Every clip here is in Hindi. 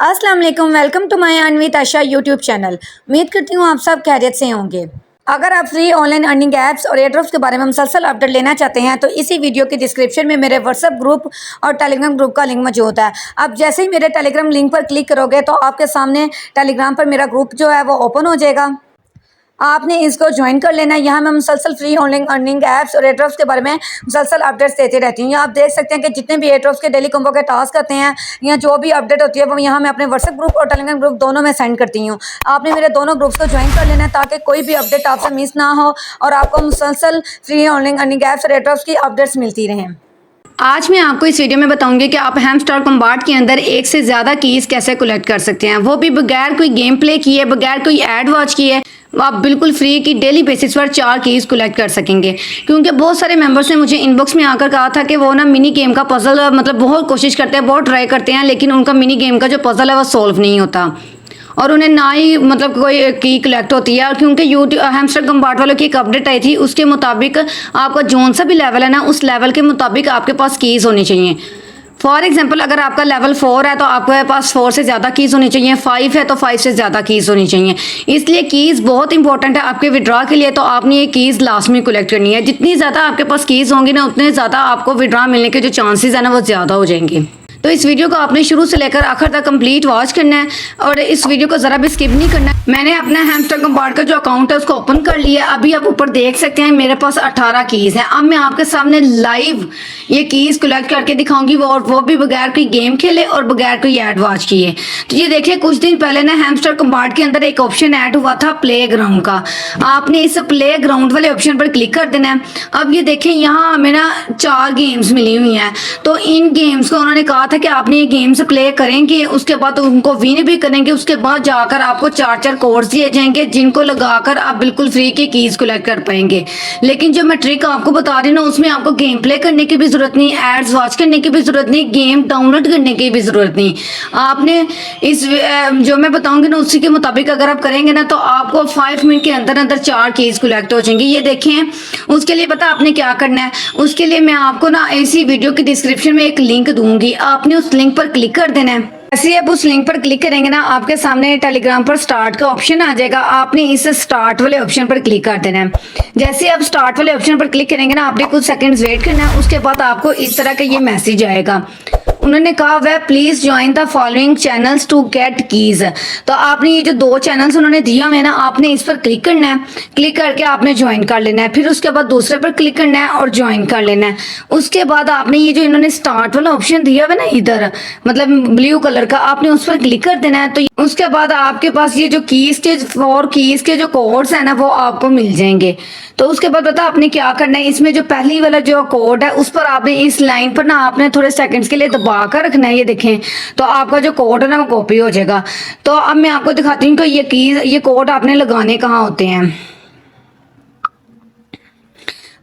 अस्सलाम वालेकुम, welcome to my Anvit Asha YouTube channel. उम्मीद करती हूँ आप सब खैरियत से होंगे। अगर आप फ्री ऑनलाइन अर्निंग ऐप्स और एयरड्रॉप्स के बारे में मुसलसल अपडेट लेना चाहते हैं तो इसी वीडियो के डिस्क्रिप्शन में मेरे व्हाट्सएप ग्रुप और टेलीग्राम ग्रुप का लिंक मौजूद है। आप जैसे ही मेरे टेलीग्राम लिंक पर क्लिक करोगे तो आपके सामने टेलीग्राम पर मेरा ग्रुप जो है वो ओपन हो जाएगा। आपने इसको ज्वाइन कर लेना है। यहाँ मैं मुसलसल फ्री ऑनलाइन अर्निंग ऐप्स और एयरड्रॉप्स के बारे में मुसलसल अपडेट्स देती रहती हूँ। आप देख सकते हैं कि जितने भी एयरड्रॉप्स के डेली कॉम्बो के टास्क आते हैं या जो भी अपडेट होती है वो यहाँ मैं अपने व्हाट्सएप ग्रुप और टेलीग्राम ग्रुप दोनों में सेंड करती हूँ। आपने मेरे दोनों ग्रुप्स को ज्वाइन कर लेना है ताकि कोई भी अपडेट आपसे मिस ना हो और आपको मुसलसल फ्री ऑनलाइन अर्निंग ऐप्स और एयरड्रॉप्स की अपडेट्स मिलती रहें। आज मैं आपको इस वीडियो में बताऊंगी कि आप हैमस्टर कॉम्बैट के अंदर एक से ज़्यादा कीज़ कैसे कलेक्ट कर सकते हैं, वो भी बगैर कोई गेम प्ले किए, बगैर कोई ऐड वॉच किए। आप बिल्कुल फ्री की डेली बेसिस पर 4 कीज़ कलेक्ट कर सकेंगे। क्योंकि बहुत सारे मेंबर्स ने मुझे इनबॉक्स में आकर कहा था कि वो ना मिनी गेम का पजल मतलब बहुत कोशिश करते हैं, बहुत ट्राई करते हैं, लेकिन उनका मिनी गेम का जो पजल है वो सॉल्व नहीं होता और उन्हें ना ही मतलब कोई की कलेक्ट होती है। और क्योंकि यूट्यूब हैमस्टर कॉम्बैट वालों की एक अपडेट आई थी, उसके मुताबिक आपका जोन सा भी लेवल है ना, उस लेवल के मुताबिक आपके पास कीज़ होनी चाहिए। फॉर एग्जाम्पल अगर आपका लेवल 4 है तो आपके पास 4 से ज़्यादा कीज़ होनी चाहिए, 5 है तो 5 से ज़्यादा कीज़ होनी चाहिए। इसलिए कीज़ बहुत इंपॉर्टेंट है आपके विड्रॉ के लिए। तो आपने ये कीज़ लास्ट में कलेक्ट करनी है। जितनी ज़्यादा आपके पास कीज़ होंगी ना, उतने ज़्यादा आपको विड्रॉ मिलने के जो चांसेस है ना वो ज़्यादा हो जाएंगे। तो इस वीडियो को आपने शुरू से लेकर आखिर तक कंप्लीट वॉच करना है और इस वीडियो को ज़रा भी स्किप नहीं करना है। मैंने अपना हैमस्टर कॉम्बैट का जो अकाउंट है उसको ओपन कर लिया। अभी आप ऊपर देख सकते हैं मेरे पास 18 कीज़ हैं। अब मैं आपके सामने लाइव ये कीज़ कलेक्ट करके दिखाऊंगी, वो भी बगैर कोई गेम खेले और बगैर कोई ऐड वॉच किए। तो ये देखिए, कुछ दिन पहले ना हैमस्टर कॉम्बैट के अंदर एक ऑप्शन ऐड हुआ था प्ले ग्राउंड का। आपने इस प्ले ग्राउंड वाले ऑप्शन पर क्लिक कर देना है। अब ये देखें, यहाँ हमें ना 4 गेम्स मिली हुई हैं। तो इन गेम्स को उन्होंने कहा कि आपने ये गेम्स प्ले करेंगे, उसके बाद तो उनको विन भी करेंगे, उसके बाद जाकर आपको 4 कोड्स दिए जाएंगे जिनको लगाकर आप बिल्कुल फ्री की कीज कलेक्ट कर पाएंगे। लेकिन जो मैं ट्रिक आपको बता रही हूँ ना, उसमें आपको गेम प्ले करने की भी जरूरत नहीं, एड्स वॉच करने की भी जरूरत नहीं, गेम डाउनलोड करने की भी जरूरत नहीं। आपने इस जो मैं बताऊंगी ना उसी के मुताबिक अगर आप करेंगे ना तो आपको 5 मिनट के अंदर अंदर 4 कीज कलेक्ट हो जाएंगी। ये देखें, उसके लिए पता आपने क्या करना है। उसके लिए मैं आपको ना इसी वीडियो की डिस्क्रिप्शन में एक लिंक दूंगी, आपने उस लिंक पर क्लिक कर देना है। ऐसे आप उस लिंक पर क्लिक करेंगे ना, आपके सामने टेलीग्राम पर स्टार्ट का ऑप्शन आ जाएगा। आपने इस स्टार्ट वाले ऑप्शन पर क्लिक कर देना है। जैसे आप स्टार्ट वाले ऑप्शन पर क्लिक करेंगे ना, आपने कुछ सेकंड्स वेट करना है। उसके बाद आपको इस तरह का ये मैसेज आएगा। उन्होंने कहा वह please join the following channels to get keys. तो आपने ये जो 2 चैनल्स उन्होंने दिया हुए ना, आपने इस पर क्लिक करना है। क्लिक करके आपने ज्वाइन कर लेना है। फिर उसके बाद दूसरे पर क्लिक करना है और ज्वाइन कर लेना है। उसके बाद आपने ये जो इन्होंने स्टार्ट वाला ऑप्शन दिया हुआ ना इधर, मतलब ब्लू कलर का, आपने उस पर क्लिक कर देना है। तो उसके बाद आपके पास ये जो कीज के 4 कीज के जो कोड्स है ना वो आपको मिल जाएंगे। तो उसके बाद पता आपने क्या करना है, इसमें जो पहली वाला जो कोड है उस पर आपने इस लाइन पर ना आपने थोड़े सेकंड्स के लिए दबा कर रखना है। ये देखें, तो आपका जो कोड है ना वो कॉपी हो जाएगा। तो अब मैं आपको दिखाती हूँ कि ये कोड आपने लगाने कहाँ होते हैं।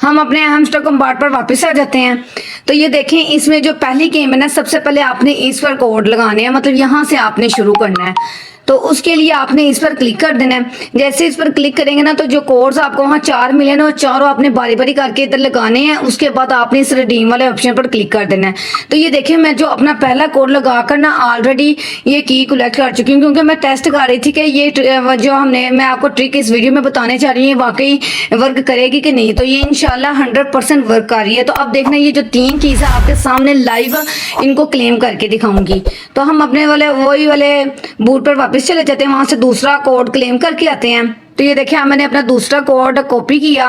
हम अपने हैमस्टर कॉम्बैट पर वापस आ जाते हैं। तो ये देखें, इसमें जो पहली गेम है ना, सबसे पहले आपने इस पर कोड लगाने हैं, मतलब यहाँ से आपने शुरू करना है। तो उसके लिए आपने इस पर क्लिक कर देना है। जैसे इस पर क्लिक करेंगे ना तो जो कोड्स आपको वहाँ 4 मिले ना, वो चारों आपने बारी बारी करके इधर लगाने हैं। उसके बाद आपने इस रिडीम वाले ऑप्शन पर क्लिक कर देना है। तो ये देखिए, मैं जो अपना पहला कोड लगाकर ना ऑलरेडी ये की कलेक्ट कर चुकी हूँ, क्योंकि मैं टेस्ट कर रही थी कि ये जो मैं आपको ट्रिक इस वीडियो में बताने चाह रही हूँ वाकई वर्क करेगी कि नहीं। तो ये इंशाल्लाह 100% वर्क कर रही है। तो अब देखना, ये जो 3 चीज़ें आपके सामने लाइव इनको क्लेम करके दिखाऊंगी। तो हम अपने वही वाले बूट पर वापस चले जाते हैं, वहां से दूसरा कोड क्लेम करके आते हैं। तो ये देखिए, मैंने अपना दूसरा कोड कॉपी किया।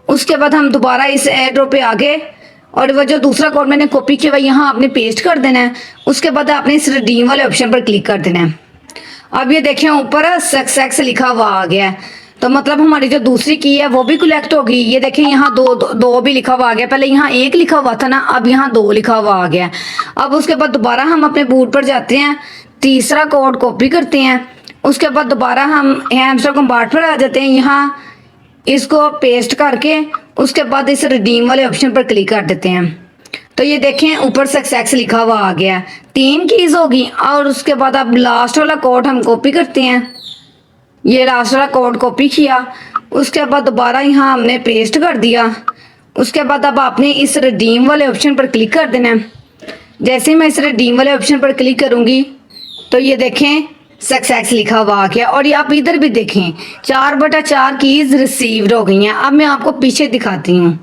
उसके बाद हम दोबारा इस एयरड्रॉप पे आ गए और वो जो दूसरा कोड मैंने कॉपी किया वह यहाँ आपने पेस्ट कर देना है। उसके बाद आपने इस रिडीम वाले ऑप्शन पर क्लिक कर देना है। अब ये देखिए, ऊपर सक्सेस लिखा हुआ आ गया है। तो मतलब हमारी जो दूसरी की है वो भी कलेक्ट होगी। ये देखें, यहाँ दो भी लिखा हुआ आ गया। पहले यहाँ 1 लिखा हुआ था ना, अब यहाँ 2 लिखा हुआ आ गया। अब उसके बाद दोबारा हम अपने बूट पर जाते हैं, तीसरा कोड कॉपी करते हैं। उसके बाद दोबारा हम हैमस्टर कॉम्बैट पर आ जाते हैं, यहाँ इसको पेस्ट करके उसके बाद इस रिडीम वाले ऑप्शन पर क्लिक कर देते हैं। तो ये देखें, ऊपर सक्सेस लिखा हुआ आ गया। 3 कीज होगी। और उसके बाद अब लास्ट वाला कोड हम कॉपी करते हैं। ये लास्ट वाला कोड कॉपी किया, उसके बाद दोबारा यहाँ हमने पेस्ट कर दिया। उसके बाद अब आपने इस रिडीम वाले ऑप्शन पर क्लिक कर देना है। जैसे ही मैं इस रिडीम वाले ऑप्शन पर क्लिक करूँगी तो ये देखें सक्सेस लिखा हुआ आ गया। और ये आप इधर भी देखें 4/4 कीज रिसीव्ड हो गई हैं। अब मैं आपको पीछे दिखाती हूँ,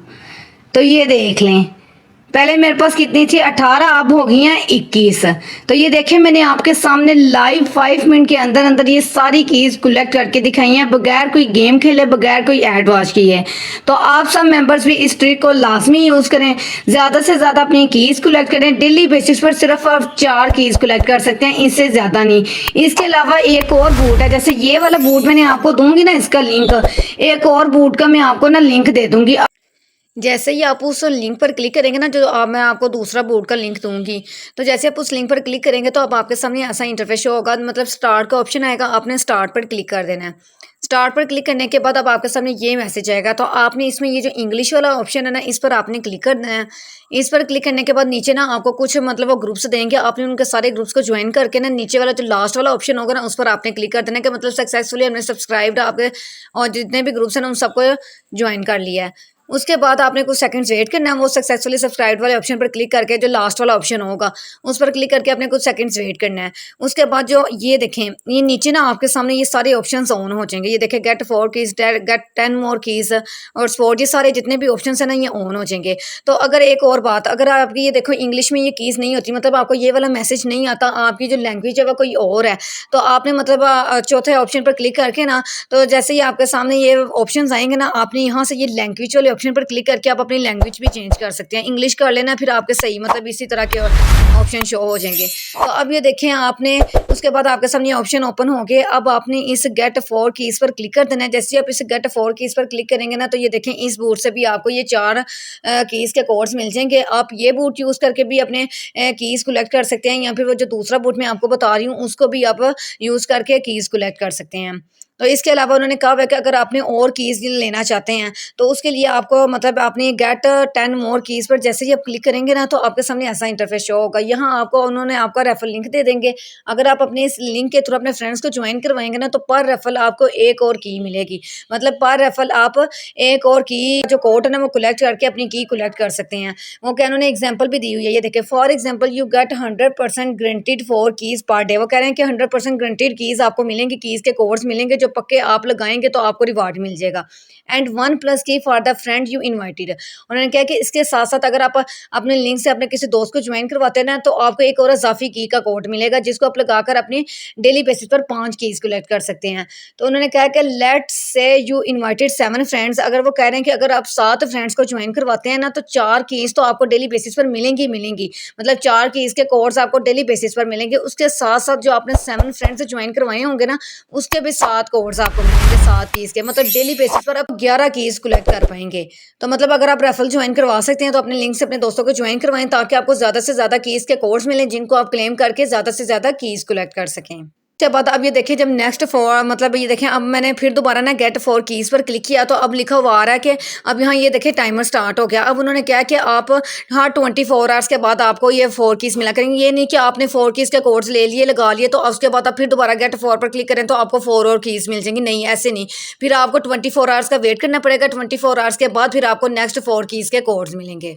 तो ये देख लें, पहले मेरे पास कितनी थी 18, अब हो गई हैं 21। तो ये देखें मैंने आपके सामने लाइव 5 मिनट के अंदर अंदर ये सारी कीज कलेक्ट करके दिखाई हैं, बगैर कोई गेम खेले, बगैर कोई एड वॉच किए। तो आप सब मेंबर्स भी इस ट्रिक को लाजमी यूज़ करें, ज़्यादा से ज़्यादा अपनी कीज़ कलेक्ट करें। डेली बेसिस पर सिर्फ आप 4 कीज़ कलेक्ट कर सकते हैं, इससे ज़्यादा नहीं। इसके अलावा एक और बूट है, जैसे ये वाला बूट मैंने आपको दूंगी ना इसका लिंक, एक और बूट का मैं आपको ना लिंक दे दूंगी। जैसे ही आप उस लिंक पर क्लिक करेंगे ना, जो मैं आपको दूसरा बोर्ड का लिंक दूंगी, तो जैसे आप उस लिंक पर क्लिक करेंगे तो अब आपके सामने ऐसा इंटरफेस शो होगा, मतलब स्टार्ट का ऑप्शन आएगा, आपने स्टार्ट पर क्लिक कर देना है। स्टार्ट पर क्लिक करने के बाद अब आपके सामने ये मैसेज आएगा, तो आपने इसमें ये जो इंग्लिश वाला ऑप्शन है ना, इस पर आपने क्लिक करना है। इस पर क्लिक करने के बाद नीचे ना आपको कुछ मतलब वो ग्रुप्स देंगे, आपने उनके सारे ग्रुप्स को ज्वाइन करके ना नीचे वाला जो लास्ट वाला ऑप्शन होगा ना, उस पर आपने क्लिक कर देना कि मतलब सक्सेसफुली हमने सब्सक्राइब्ड आपके और जितने भी ग्रुप्स हैं ना उन सबको ज्वाइन कर लिया है। उसके बाद आपने कुछ सेकंड्स वेट करना है, वो सक्सेसफुली सब्सक्राइब वाले ऑप्शन पर क्लिक करके जो लास्ट वाला ऑप्शन होगा उस पर क्लिक करके आपने कुछ सेकंड्स वेट करना है। उसके बाद जो ये देखें, ये नीचे ना आपके सामने ये सारे ऑप्शंस ऑन हो जाएंगे। ये देखें गेट 4 कीज, गेट 10 मोर कीज और स्पोर्ट, ये सारे जितने भी ऑप्शंस हैं ना ये ऑन हो जाएंगे। तो अगर एक और बात, अगर आपकी ये देखो इंग्लिश में ये कीज़ नहीं होती, मतलब आपको ये वाला मैसेज नहीं आता, आपकी जो लैंग्वेज है वो कोई और है, तो आपने मतलब चौथे ऑप्शन पर क्लिक करके ना, तो जैसे ही आपके सामने ये ऑप्शंस आएंगे ना, आपने यहाँ से ये लैंग्वेज वाले ऑप्शन पर क्लिक करके आप अपनी लैंग्वेज भी चेंज कर सकते हैं। इंग्लिश कर लेना, फिर आपके सही मतलब इसी तरह के ऑप्शन शो हो जाएंगे। तो अब ये देखें आपने, उसके बाद आपके सामने ऑप्शन ओपन हो गए। अब आपने इस गेट 4 कीज़ पर क्लिक कर देना है। जैसे आप इस गेट 4 कीज़ पर क्लिक करेंगे ना, तो ये देखें इस बूट से भी आपको ये 4 कीज़ के कोड्स मिल जाएंगे। आप ये बूट यूज़ करके भी अपने कीज़ कलेक्ट कर सकते हैं, या फिर वो जो दूसरा बूट मैं आपको बता रही हूँ उसको भी आप यूज़ करके कीज़ कलेक्ट कर सकते हैं। तो इसके अलावा उन्होंने कहा है कि अगर आपने और कीज़ लेना चाहते हैं तो उसके लिए आपको मतलब आपने गेट 10 मोर कीज़ पर जैसे ही आप क्लिक करेंगे ना, तो आपके सामने ऐसा इंटरफेस शो होगा। यहाँ आपको उन्होंने आपका रेफरल लिंक दे देंगे। अगर आप अपने इस लिंक के थ्रू अपने फ्रेंड्स को ज्वाइन करवाएंगे ना, तो पर रेफरल आपको एक और की मिलेगी। मतलब पर रेफरल आप एक और की जो कोड है ना वो कलेक्ट करके अपनी की कलेक्ट कर सकते हैं। वो क्या उन्होंने एग्जाम्पल भी दी हुई है, ये देखिए, for example you get 100% granted 4 keys per day. वो कह रहे हैं कि 100% ग्रंटेड कीज़ आपको मिलेंगी, कीज़ के कोड्स मिलेंगे जो पक्के आप लगाएंगे तो आपको रिवार्ड मिल जाएगा। एंड 1+ की for the friend you invited. उन्होंने कहा कि इसके साथ साथ अगर आप अपने लिंक से अपने किसी दोस्त को ज्वाइन करवाते हैं ना, तो आपको एक और इजाफी की का कोड मिलेगा, जिसको आप लगाकर अपनी डेली बेसिस पर 5 कीज़ कलेक्ट कर सकते हैं। तो उन्होंने कहा कि let's say you invited 7 friends. अगर वो कह रहे हैं कि अगर आप 7 फ्रेंड्स को ज्वाइन करवाते हैं ना, तो 4 कीज़ तो आपको डेली बेसिस पर मिलेंगी मिलेंगी। मतलब 4 कीज़ के कोड्स आपको डेली बेसिस पर मिलेंगे। उसके साथ साथ जो आपने 7 फ्रेंड्स से ज्वाइन करवाए होंगे ना, उसके भी 7 कोड्स आपको मिलेंगे, 7 कीज़ के। मतलब डेली बेसिस पर आप 11 कीज़ कलेक्ट कर पाएंगे। तो मतलब अगर आप रेफरल ज्वाइन करवा सकते हैं तो अपने लिंक से अपने दोस्तों को ज्वाइन करवाएं, ताकि आपको ज़्यादा से ज़्यादा कीज़ के कोड्स मिलें, जिनको आप क्लेम करके ज़्यादा से ज़्यादा कीज़ कलेक्ट कर सकें। उसके बाद अब ये देखिए, जब नेक्स्ट 4 मतलब ये देखें, अब मैंने फिर दोबारा ना गेट 4 कीज़ पर क्लिक किया, तो अब लिखा हुआ आ रहा है कि अब यहाँ ये देखिए टाइमर स्टार्ट हो गया। अब उन्होंने क्या कि आप हाँ 24 आवर्स के बाद आपको ये 4 कीज़ मिला करेंगे। ये नहीं कि आपने 4 कीज़ के कोड्स ले लिए, लगा लिए, तो उसके बाद आप फिर दोबारा गेट 4 पर क्लिक करें तो आपको 4 और कीज़ मिल जाएंगी। नहीं, ऐसे नहीं, फिर आपको 24 आवर्स का वेट करना पड़ेगा। 24 आवर्स के बाद फिर आपको नेक्स्ट 4 कीज़ के कोड्स मिलेंगे।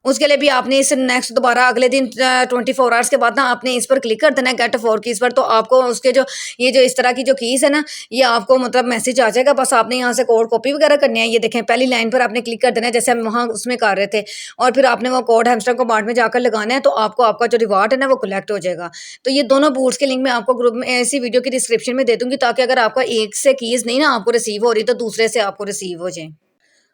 उसके लिए भी आपने इस नेक्स्ट दोबारा अगले दिन 24 आवर्स के बाद ना आपने इस पर क्लिक कर देना है गेट 4 कीज़ पर। तो आपको उसके जो ये जो इस तरह की जो कीज़ है ना, ये आपको मतलब मैसेज आ जाएगा। बस आपने यहाँ से कोड कॉपी वगैरह करने हैं। ये देखें, पहली लाइन पर आपने क्लिक कर देना है, जैसे हम वहाँ उसमें कर रहे थे, और फिर आपने वो कोड हैमस्टर कमांड में जाकर लगाना है, तो आपको आपका जो रिवार्ड है ना वो कलेक्ट हो जाएगा। तो ये दोनों बूट्स के लिंक मैं आपको ग्रुप में इसी वीडियो की डिस्क्रिप्शन में दे दूँगी, ताकि अगर आपका एक से कीज़ नहीं ना आपको रिसीव हो रही, तो दूसरे से आपको रिसीव हो जाए।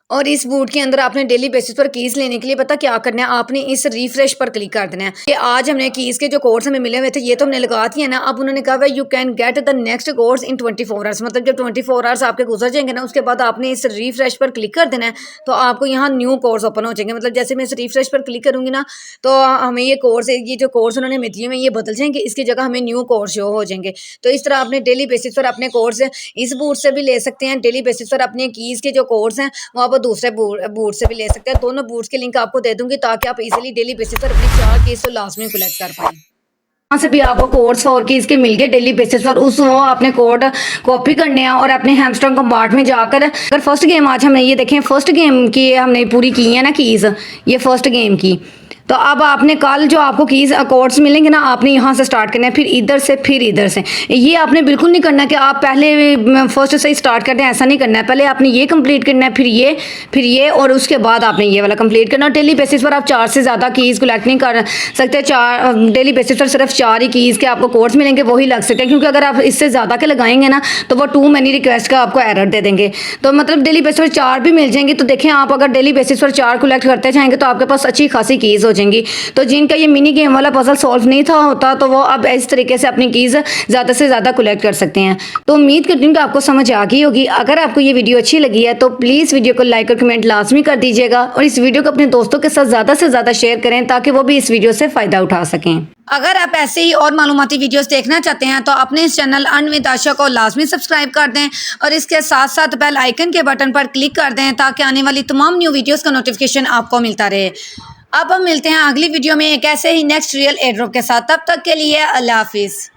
और इस बूट के अंदर आपने डेली बेसिस पर कीज़ लेने के लिए पता क्या करना है, आपने इस रिफ्रेश पर क्लिक कर देना है। कि आज हमने कीज़ के जो कोड्स हमें मिले हुए थे ये तो हमने लगा दिए ना। अब उन्होंने कहा है you can get the next codes in 24 hours. मतलब जब 24 आवर्स आपके गुजर जाएंगे ना, उसके बाद आपने इस रिफ्रेश पर क्लिक कर देना है, तो आपको यहाँ न्यू कोड्स ओपन हो जाएंगे। मतलब जैसे मैं इस रिफ्रेश पर क्लिक करूँगी ना, तो हमें ये कोड्स, ये जो कोड्स उन्होंने दिए हुए ये बदल जाएंगे, इसकी जगह हमें न्यू कोड्स शो हो जाएंगे। तो इस तरह आपने डेली बेसिस पर अपने कोड्स इस बूट से भी ले सकते हैं। डेली बेसिस पर अपने कीज़ के जो कोड्स हैं वो आप दूसरे बूट से भी ले सकते हैं। दोनों बूट्स के लिंक आपको दे दूंगी, ताकि आप इजीली डेली बेसिस पर अपनी 4 कीज़ तो लास्ट में कलेक्ट कर पाएं। वहाँ से भी आपको कोड्स 4 कीज़ के मिल गए डेली बेसिस पर। उस वो आपने कोड कॉपी करने हैं और अपने हैमस्टर कम्पार्ट में जाकर, अगर फर्स्ट गेम आज हमने ये देखें फर्स्ट गेम की हमने पूरी की है ना कीज़, ये फर्स्ट गेम की, तो अब आपने कल जो आपको कीज़ कोड्स मिलेंगे ना, आपने यहाँ से स्टार्ट करना है, फिर इधर से, फिर इधर से। ये आपने बिल्कुल नहीं करना कि आप पहले फर्स्ट से ही स्टार्ट करते हैं, ऐसा नहीं करना है। पहले आपने ये कंप्लीट करना है, फिर ये और उसके बाद आपने ये वाला कंप्लीट करना। डेली बेसिस पर आप 4 से ज़्यादा कीज़ कलेक्ट नहीं कर सकते। डेली बेसिस पर सिर्फ 4 ही कीज़ के आपको कोड्स मिलेंगे, वही लग सकते हैं, क्योंकि अगर आप इससे ज़्यादा के लगाएंगे ना तो वो टू मैनी रिक्वेस्ट का आपको एरर दे देंगे। तो मतलब डेली बेसिस पर 4 भी मिल जाएंगे। तो देखें, आप अगर डेली बेसिस पर 4 कलेक्ट करते जाएंगे तो आपके पास अच्छी खासी कीज़ हो जाएंगी। तो जिनका ये मिनी गेम वाला पजल सॉल्व नहीं था होता, तो वो अब इस तरीके से अपनी कीज़ ज़्यादा से ज़्यादा कलेक्ट कर सकते हैं। तो उम्मीद करती हूँ कि आपको समझ आ गई होगी। अगर आपको ये वीडियो अच्छी लगी है तो प्लीज़ वीडियो को लाइक और कमेंट लाजमी कर दीजिएगा, और इस वीडियो को अपने दोस्तों के साथ ज़्यादा से ज़्यादा शेयर करें ताकि वो भी इस वीडियो से फ़ायदा उठा सकें। अगर आप ऐसे ही और मालूमाती वीडियोस देखना चाहते हैं तो अपने इस चैनल अर्न विद आशा को लाजमी सब्सक्राइब कर दें, और इसके साथ साथ बेल आइकन के बटन पर क्लिक कर दें ताकि आने वाली तमाम न्यू वीडियोस का नोटिफिकेशन आपको मिलता रहे। अब हम मिलते हैं अगली वीडियो में एक ऐसे ही नेक्स्ट रियल एयर ड्रॉप के साथ। तब तक के लिए अल्लाह हाफिज़।